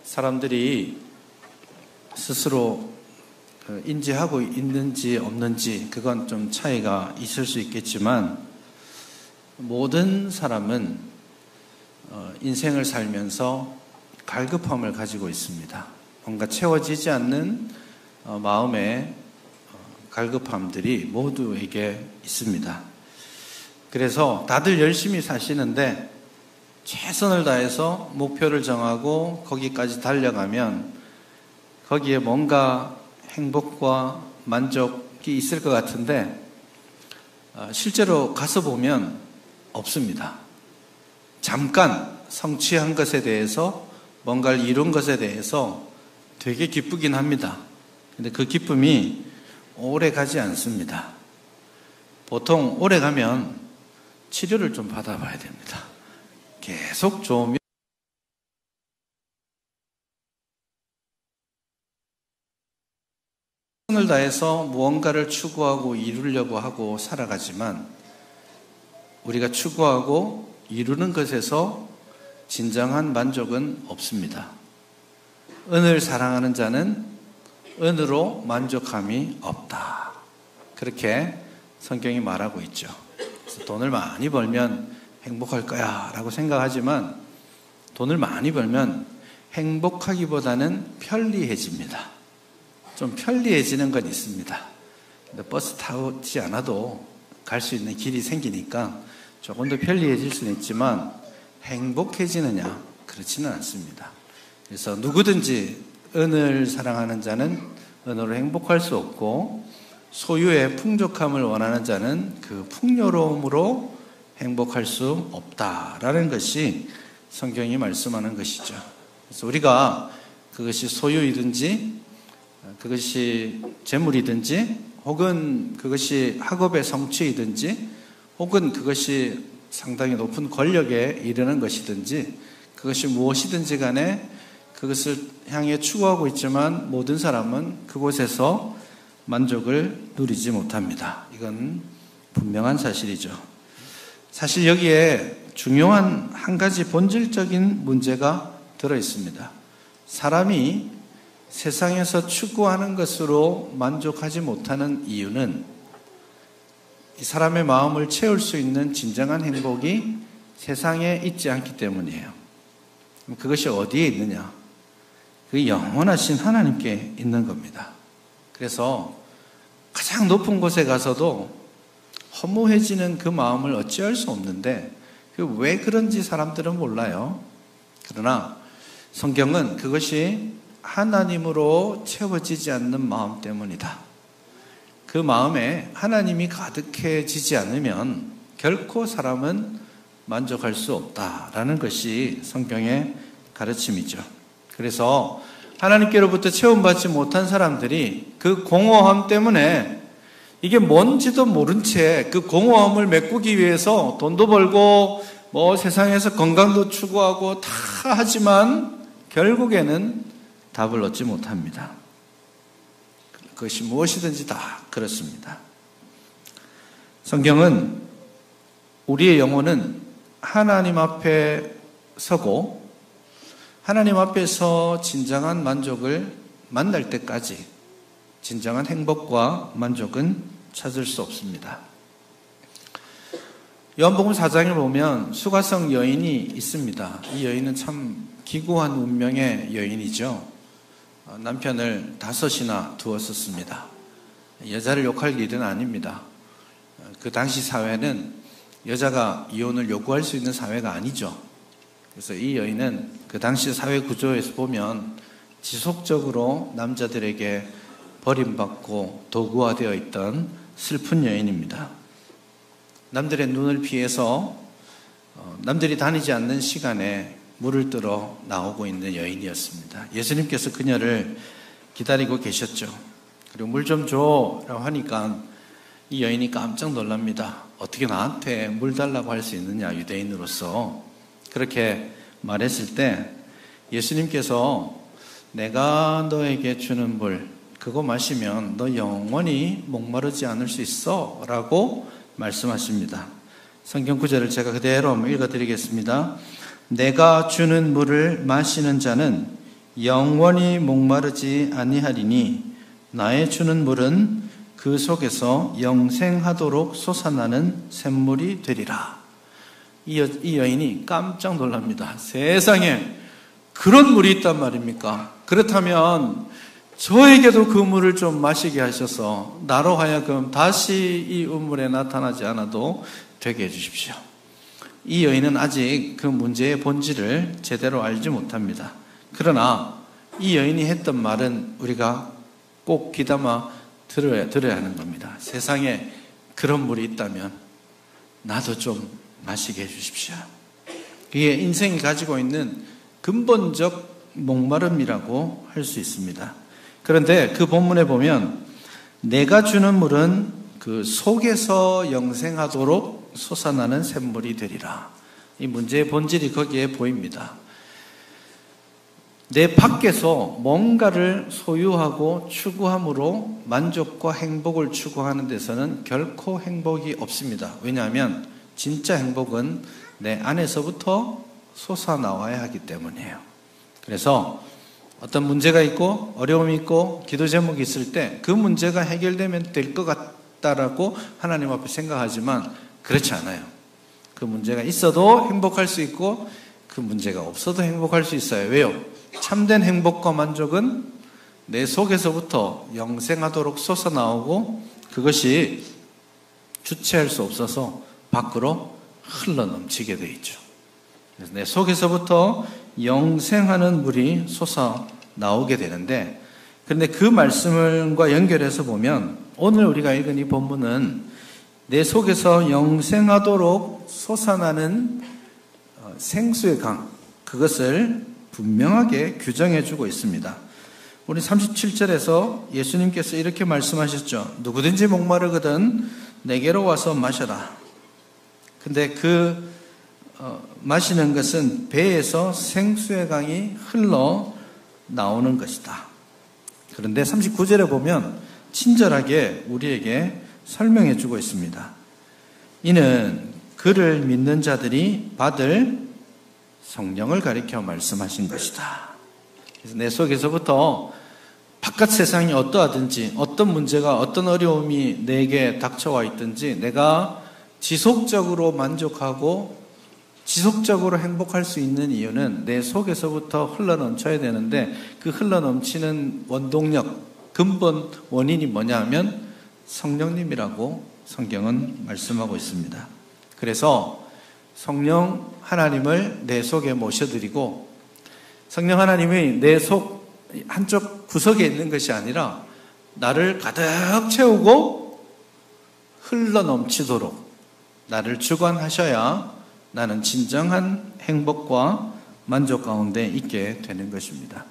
사람들이 스스로 인지하고 있는지 없는지 그건 좀 차이가 있을 수 있겠지만 모든 사람은 인생을 살면서 갈급함을 가지고 있습니다. 뭔가 채워지지 않는 마음의 갈급함들이 모두에게 있습니다. 그래서 다들 열심히 사시는데 최선을 다해서 목표를 정하고 거기까지 달려가면 거기에 뭔가 행복과 만족이 있을 것 같은데 실제로 가서 보면 없습니다. 잠깐 성취한 것에 대해서 뭔가를 이룬 것에 대해서 되게 기쁘긴 합니다. 근데 그 기쁨이 오래 가지 않습니다. 보통 오래 가면 치료를 좀 받아봐야 됩니다. 계속 좋으면 최선을 다해서 무언가를 추구하고 이루려고 하고 살아가지만 우리가 추구하고 이루는 것에서 진정한 만족은 없습니다. 은을 사랑하는 자는 은으로 만족함이 없다. 그렇게 성경이 말하고 있죠. 그래서 돈을 많이 벌면 행복할 거야 라고 생각하지만 돈을 많이 벌면 행복하기보다는 편리해집니다. 좀 편리해지는 건 있습니다. 근데 버스 타지 않아도 갈 수 있는 길이 생기니까 조금 더 편리해질 수는 있지만 행복해지느냐? 그렇지는 않습니다. 그래서 누구든지 은을 사랑하는 자는 은으로 행복할 수 없고 소유의 풍족함을 원하는 자는 그 풍요로움으로 행복할 수 없다라는 것이 성경이 말씀하는 것이죠. 그래서 우리가 그것이 소유이든지 그것이 재물이든지 혹은 그것이 학업의 성취이든지 혹은 그것이 상당히 높은 권력에 이르는 것이든지 그것이 무엇이든지 간에 그것을 향해 추구하고 있지만 모든 사람은 그곳에서 만족을 누리지 못합니다. 이건 분명한 사실이죠. 사실 여기에 중요한 한 가지 본질적인 문제가 들어 있습니다. 사람이 세상에서 추구하는 것으로 만족하지 못하는 이유는 이 사람의 마음을 채울 수 있는 진정한 행복이 세상에 있지 않기 때문이에요. 그것이 어디에 있느냐? 그 영원하신 하나님께 있는 겁니다. 그래서 가장 높은 곳에 가서도 허무해지는 그 마음을 어찌할 수 없는데 왜 그런지 사람들은 몰라요. 그러나 성경은 그것이 하나님으로 채워지지 않는 마음 때문이다. 그 마음에 하나님이 가득해지지 않으면 결코 사람은 만족할 수 없다라는 것이 성경의 가르침이죠. 그래서 하나님께로부터 체험받지 못한 사람들이 그 공허함 때문에 이게 뭔지도 모른 채 그 공허함을 메꾸기 위해서 돈도 벌고 세상에서 건강도 추구하고 다 하지만 결국에는 답을 얻지 못합니다. 그것이 무엇이든지 다 그렇습니다. 성경은 우리의 영혼은 하나님 앞에 서고 하나님 앞에서 진정한 만족을 만날 때까지 진정한 행복과 만족은 찾을 수 없습니다. 요한복음 4장에 보면 수가성 여인이 있습니다. 이 여인은 참 기구한 운명의 여인이죠. 남편을 5이나 두었었습니다. 여자를 욕할 일은 아닙니다. 그 당시 사회는 여자가 이혼을 요구할 수 있는 사회가 아니죠. 그래서 이 여인은 그 당시 사회 구조에서 보면 지속적으로 남자들에게 버림받고 도구화되어 있던 슬픈 여인입니다. 남들의 눈을 피해서 남들이 다니지 않는 시간에 물을 뜨러 나오고 있는 여인이었습니다. 예수님께서 그녀를 기다리고 계셨죠. 그리고 물 좀 줘라고 하니까 이 여인이 깜짝 놀랍니다. 어떻게 나한테 물 달라고 할 수 있느냐, 유대인으로서. 그렇게 말했을 때 예수님께서 내가 너에게 주는 물 그거 마시면 너 영원히 목마르지 않을 수 있어 라고 말씀하십니다. 성경 구절을 제가 그대로 읽어드리겠습니다. 내가 주는 물을 마시는 자는 영원히 목마르지 아니하리니 나의 주는 물은 그 속에서 영생하도록 솟아나는 샘물이 되리라. 이 여인이 깜짝 놀랍니다. 세상에 그런 물이 있단 말입니까? 그렇다면 저에게도 그 물을 좀 마시게 하셔서 나로 하여금 다시 이 우물에 나타나지 않아도 되게 해주십시오. 이 여인은 아직 그 문제의 본질을 제대로 알지 못합니다. 그러나 이 여인이 했던 말은 우리가 꼭 귀담아 들어야 하는 겁니다. 세상에 그런 물이 있다면 나도 좀 마시게 해주십시오. 그게 인생이 가지고 있는 근본적 목마름이라고 할 수 있습니다. 그런데 그 본문에 보면 내가 주는 물은 그 속에서 영생하도록 솟아나는 샘물이 되리라. 이 문제의 본질이 거기에 보입니다. 내 밖에서 뭔가를 소유하고 추구함으로 만족과 행복을 추구하는 데서는 결코 행복이 없습니다. 왜냐하면 진짜 행복은 내 안에서부터 솟아나와야 하기 때문이에요. 그래서 어떤 문제가 있고 어려움이 있고 기도 제목이 있을 때 그 문제가 해결되면 될 것 같다라고 하나님 앞에 생각하지만 그렇지 않아요. 그 문제가 있어도 행복할 수 있고 그 문제가 없어도 행복할 수 있어요. 왜요? 참된 행복과 만족은 내 속에서부터 영생하도록 솟아나오고 그것이 주체할 수 없어서 밖으로 흘러넘치게 되어 있죠. 그래서 내 속에서부터 영생하는 물이 솟아나오게 되는데, 그런데 그 말씀과 연결해서 보면 오늘 우리가 읽은 이 본문은 내 속에서 영생하도록 솟아나는 생수의 강, 그것을 분명하게 규정해 주고 있습니다. 우리 37절에서 예수님께서 이렇게 말씀하셨죠. 누구든지 목마르거든 내게로 와서 마셔라. 근데 마시는 것은 배에서 생수의 강이 흘러 나오는 것이다. 그런데 39절에 보면 친절하게 우리에게 설명해 주고 있습니다. 이는 그를 믿는 자들이 받을 성령을 가리켜 말씀하신 것이다. 그래서 내 속에서부터 바깥 세상이 어떠하든지 어떤 문제가 어떤 어려움이 내게 닥쳐와 있든지 내가 지속적으로 만족하고 지속적으로 행복할 수 있는 이유는 내 속에서부터 흘러넘쳐야 되는데 그 흘러넘치는 원동력, 근본 원인이 뭐냐 하면 성령님이라고 성경은 말씀하고 있습니다. 그래서 성령 하나님을 내 속에 모셔드리고 성령 하나님이 내 속 한쪽 구석에 있는 것이 아니라 나를 가득 채우고 흘러넘치도록 나를 주관하셔야 나는 진정한 행복과 만족 가운데 있게 되는 것입니다.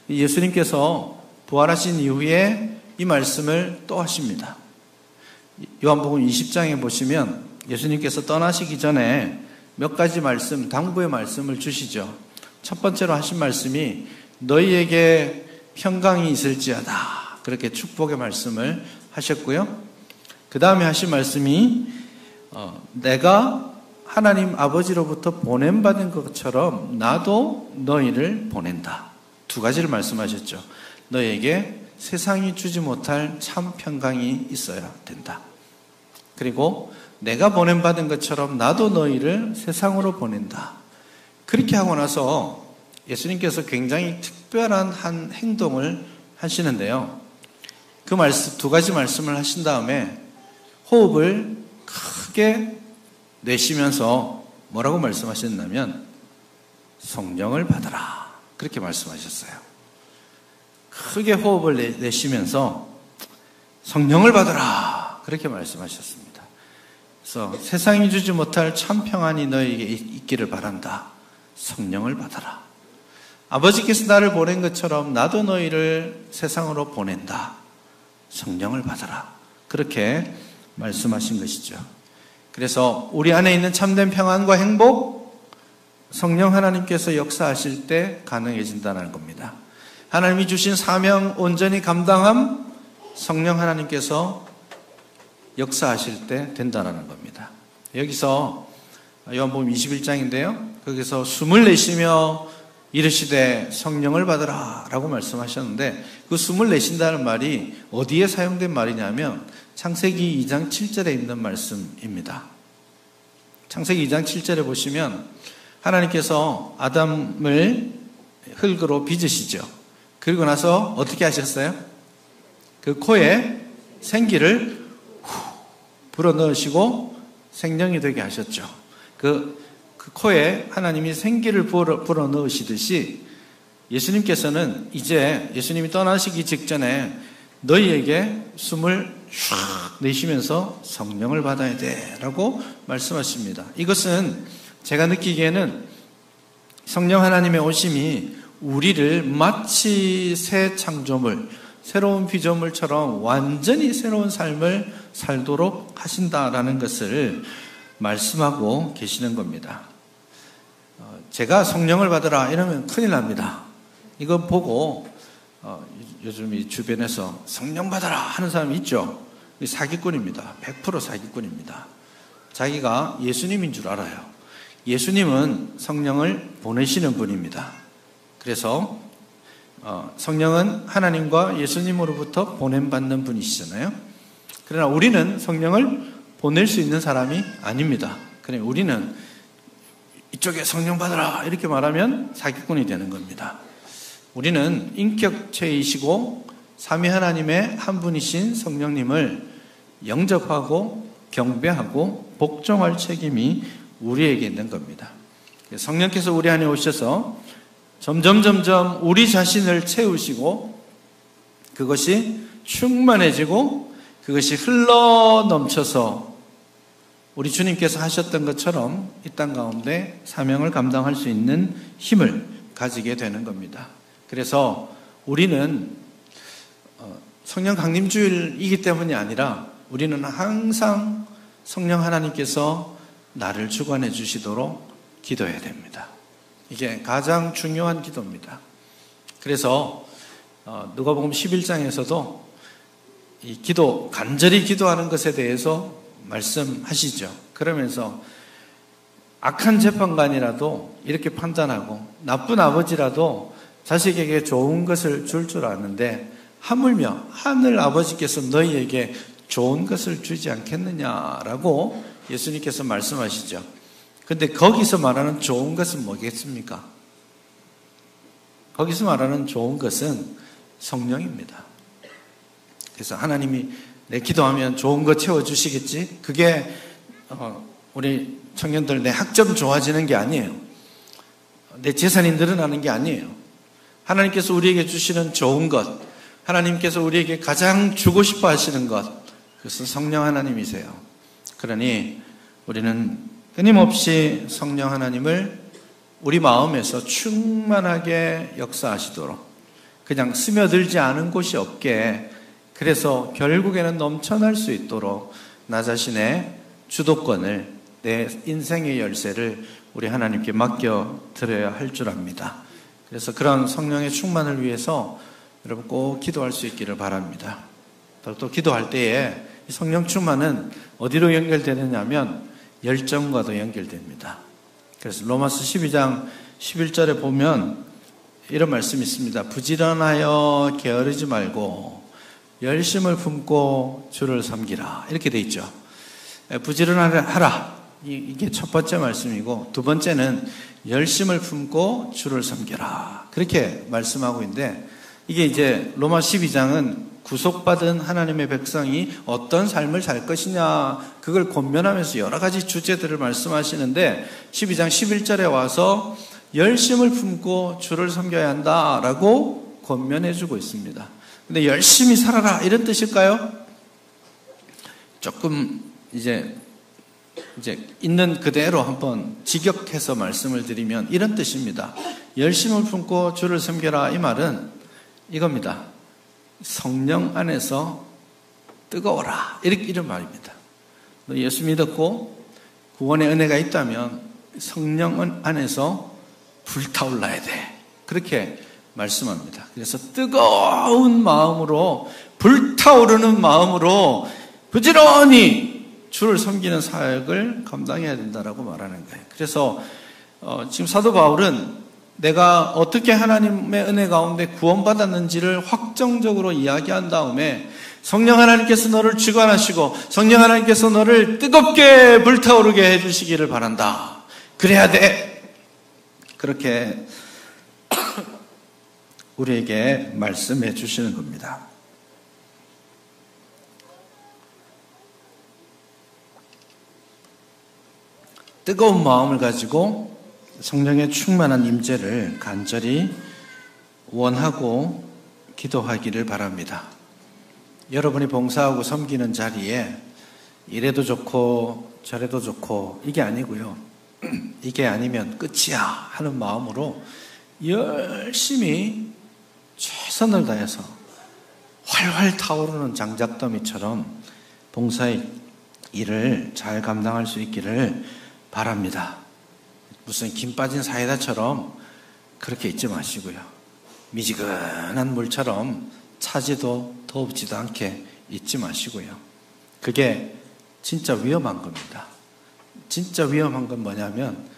예수님께서 부활하신 이후에 이 말씀을 또 하십니다. 요한복음 20장에 보시면 예수님께서 떠나시기 전에 몇 가지 말씀, 당부의 말씀을 주시죠. 첫 번째로 하신 말씀이 너희에게 평강이 있을지어다. 그렇게 축복의 말씀을 하셨고요. 그 다음에 하신 말씀이 내가 하나님 아버지로부터 보냄받은 것처럼 나도 너희를 보낸다. 두 가지를 말씀하셨죠. 너희에게 세상이 주지 못할 참 평강이 있어야 된다. 그리고 내가 보냄받은 것처럼 나도 너희를 세상으로 보낸다. 그렇게 하고 나서 예수님께서 굉장히 특별한 한 행동을 하시는데요. 그 말씀, 두 가지 말씀을 하신 다음에 호흡을 크게 내쉬면서 뭐라고 말씀하셨냐면 성령을 받아라. 그렇게 말씀하셨어요. 크게 호흡을 내쉬면서 성령을 받아라. 그렇게 말씀하셨습니다. 그래서 세상이 주지 못할 참 평안이 너에게 있기를 바란다. 성령을 받아라. 아버지께서 나를 보낸 것처럼 나도 너희를 세상으로 보낸다. 성령을 받아라. 그렇게 말씀하신 것이죠. 그래서 우리 안에 있는 참된 평안과 행복, 성령 하나님께서 역사하실 때 가능해진다는 겁니다. 하나님이 주신 사명 온전히 감당함, 성령 하나님께서 역사하실 때 된다는 겁니다. 여기서 요한복음 21장인데요. 거기서 숨을 내쉬며 이르시되 성령을 받으라 라고 말씀하셨는데, 그 숨을 내쉰다는 말이 어디에 사용된 말이냐면 창세기 2장 7절에 있는 말씀입니다. 창세기 2장 7절에 보시면 하나님께서 아담을 흙으로 빚으시죠. 그리고 나서 어떻게 하셨어요? 그 코에 생기를 불어넣으시고 생명이 되게 하셨죠. 그 코에 하나님이 생기를 불어넣으시듯이 예수님께서는 이제 예수님이 떠나시기 직전에 너희에게 숨을 슉 내쉬면서 성령을 받아야 돼 라고 말씀하십니다. 이것은 제가 느끼기에는 성령 하나님의 오심이 우리를 마치 새 창조물, 새로운 피조물처럼 완전히 새로운 삶을 살도록 하신다라는 것을 말씀하고 계시는 겁니다. 제가 성령을 받으라 이러면 큰일 납니다. 이거 보고 요즘 이 주변에서 성령 받아라 하는 사람이 있죠. 사기꾼입니다. 100% 사기꾼입니다. 자기가 예수님인 줄 알아요. 예수님은 성령을 보내시는 분입니다. 그래서 성령은 하나님과 예수님으로부터 보냄받는 분이시잖아요. 그러나 우리는 성령을 보낼 수 있는 사람이 아닙니다. 그러니 우리는 이쪽에 성령 받으라 이렇게 말하면 사기꾼이 되는 겁니다. 우리는 인격체이시고 삼위 하나님의 한 분이신 성령님을 영접하고 경배하고 복종할 책임이 우리에게 있는 겁니다. 성령께서 우리 안에 오셔서 점점 우리 자신을 채우시고 그것이 충만해지고 그것이 흘러 넘쳐서 우리 주님께서 하셨던 것처럼 이 땅 가운데 사명을 감당할 수 있는 힘을 가지게 되는 겁니다. 그래서 우리는 성령 강림주일이기 때문이 아니라 우리는 항상 성령 하나님께서 나를 주관해 주시도록 기도해야 됩니다. 이게 가장 중요한 기도입니다. 그래서 누가복음 11장에서도 이 기도, 간절히 기도하는 것에 대해서 말씀하시죠. 그러면서 악한 재판관이라도 이렇게 판단하고 나쁜 아버지라도 자식에게 좋은 것을 줄 아는데 하물며 하늘 아버지께서 너희에게 좋은 것을 주지 않겠느냐라고 예수님께서 말씀하시죠. 근데 거기서 말하는 좋은 것은 뭐겠습니까? 거기서 말하는 좋은 것은 성령입니다. 그래서 하나님이 내 기도하면 좋은 거 채워주시겠지? 그게 우리 청년들 내 학점 좋아지는 게 아니에요. 내 재산이 늘어나는 게 아니에요. 하나님께서 우리에게 주시는 좋은 것, 하나님께서 우리에게 가장 주고 싶어 하시는 것, 그것은 성령 하나님이세요. 그러니 우리는 끊임없이 성령 하나님을 우리 마음에서 충만하게 역사하시도록 그냥 스며들지 않은 곳이 없게, 그래서 결국에는 넘쳐날 수 있도록 나 자신의 주도권을, 내 인생의 열쇠를 우리 하나님께 맡겨드려야 할 줄 압니다. 그래서 그런 성령의 충만을 위해서 여러분 꼭 기도할 수 있기를 바랍니다. 또 기도할 때에 이 성령 충만은 어디로 연결되느냐 하면 열정과도 연결됩니다. 그래서 로마서 12장 11절에 보면 이런 말씀이 있습니다. 부지런하여 게으르지 말고 열심을 품고 주를 섬기라. 이렇게 돼 있죠. 부지런하라. 이게 첫 번째 말씀이고, 두 번째는 열심을 품고 주를 섬겨라. 그렇게 말씀하고 있는데, 이게 이제 로마 12장은 구속받은 하나님의 백성이 어떤 삶을 살 것이냐, 그걸 권면하면서 여러 가지 주제들을 말씀하시는데 12장 11절에 와서 열심을 품고 주를 섬겨야 한다라고 권면해주고 있습니다. 근데 열심히 살아라 이런 뜻일까요? 조금 이제 있는 그대로 한번 직역해서 말씀을 드리면 이런 뜻입니다. 열심을 품고 주를 섬겨라, 이 말은 이겁니다. 성령 안에서 뜨거워라, 이런 말입니다. 너 예수 믿었고 구원의 은혜가 있다면 성령 안에서 불타올라야 돼, 그렇게 말씀합니다. 그래서 뜨거운 마음으로, 불타오르는 마음으로 부지런히 주를 섬기는 사역을 감당해야 된다라고 말하는 거예요. 그래서 지금 사도 바울은 내가 어떻게 하나님의 은혜 가운데 구원받았는지를 확정적으로 이야기한 다음에 성령 하나님께서 너를 주관하시고 성령 하나님께서 너를 뜨겁게 불타오르게 해주시기를 바란다. 그래야 돼. 그렇게 우리에게 말씀해 주시는 겁니다. 뜨거운 마음을 가지고 성령의 충만한 임재를 간절히 원하고 기도하기를 바랍니다. 여러분이 봉사하고 섬기는 자리에 이래도 좋고 저래도 좋고 이게 아니고요. 이게 아니면 끝이야 하는 마음으로 열심히 최선을 다해서 활활 타오르는 장작더미처럼 봉사의 일을 잘 감당할 수 있기를 바랍니다. 무슨 김 빠진 사이다처럼 그렇게 있지 마시고요. 미지근한 물처럼 차지도 더웁지도 않게 있지 마시고요. 그게 진짜 위험한 겁니다. 진짜 위험한 건 뭐냐면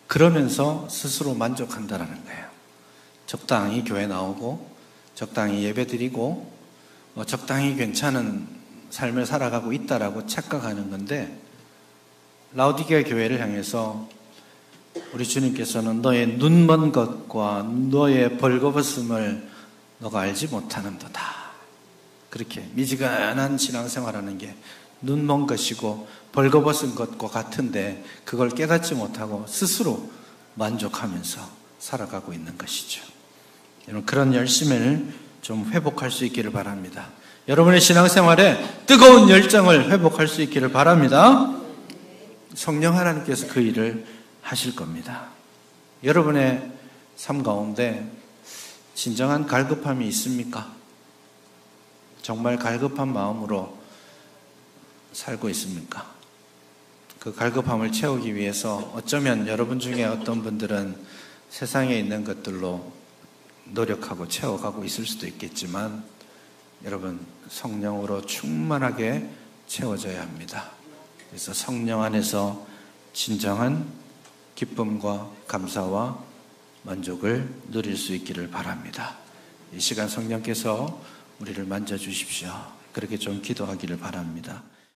그러면서 스스로 만족한다라는 거예요. 적당히 교회 나오고 적당히 예배 드리고 적당히 괜찮은 삶을 살아가고 있다라고 착각하는 건데 라오디게아 교회를 향해서 우리 주님께서는 너의 눈먼 것과 너의 벌거벗음을 너가 알지 못하는도다. 그렇게 미지근한 신앙생활하는 게 눈먼 것이고 벌거벗은 것과 같은데 그걸 깨닫지 못하고 스스로 만족하면서 살아가고 있는 것이죠. 여러분 그런 열심을 좀 회복할 수 있기를 바랍니다. 여러분의 신앙생활에 뜨거운 열정을 회복할 수 있기를 바랍니다. 성령 하나님께서 그 일을 하실 겁니다. 여러분의 삶 가운데 진정한 갈급함이 있습니까? 정말 갈급한 마음으로 살고 있습니까? 그 갈급함을 채우기 위해서 어쩌면 여러분 중에 어떤 분들은 세상에 있는 것들로 노력하고 채워가고 있을 수도 있겠지만 여러분 성령으로 충만하게 채워져야 합니다. 그래서 성령 안에서 진정한 기쁨과 감사와 만족을 누릴 수 있기를 바랍니다. 이 시간 성령께서 우리를 만져주십시오. 그렇게 좀 기도하기를 바랍니다.